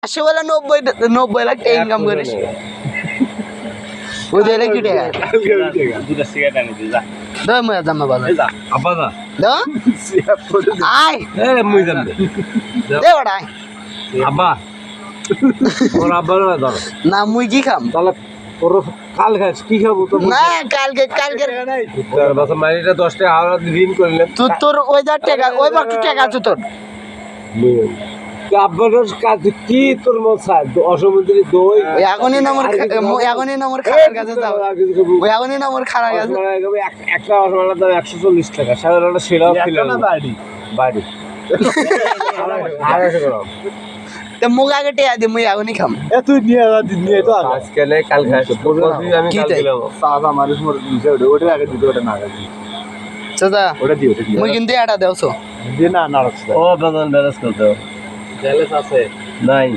আসে বলে 90 লাখ টাকা ইনকাম করিস ওই দিলে কি টাকা দুটা সিগারেট আনি দে যা দাও মই দাম ভালো যা আব্বা যা দাও আয় এ মুই যাম দে দে ওটা আয় আব্বা ওর আব্বা ধর না মুই কি খাম তাহলে তোর কাল খাস কি খাবো তো না কালকে তোর বাসা মাইটা 10 টাকা হাওড়া ঋণ করলেন তোর ওই যা টাকা ওই বাকি টাকা আছে তোর আব্বার কাজ কি তোর মশাই অসমুদ্রী দই ওই এখনই নম্বর খারাপ কাছে যাও ওই এখনই নম্বর খারাপ কাছে একটা রসমালাই দাম 140 টাকা সাধারণত সেরাও ছিল না বাড়ি বাড়ি তে মুখ আগে টেয়া দি মুই এখনই খাম তুই নিয়ে তো আজকে নে কাল খাস আমি কাল দিলাম সাদা মারিস মোর দিছে ওটা আগে দিতে ওটা না আগে চাচা ওটা দিও মুই কিন্তু এটা দেওছো দিয়ে না না ও বেদন ব্যালেন্স করতে ব্যালেন্স আছে নাই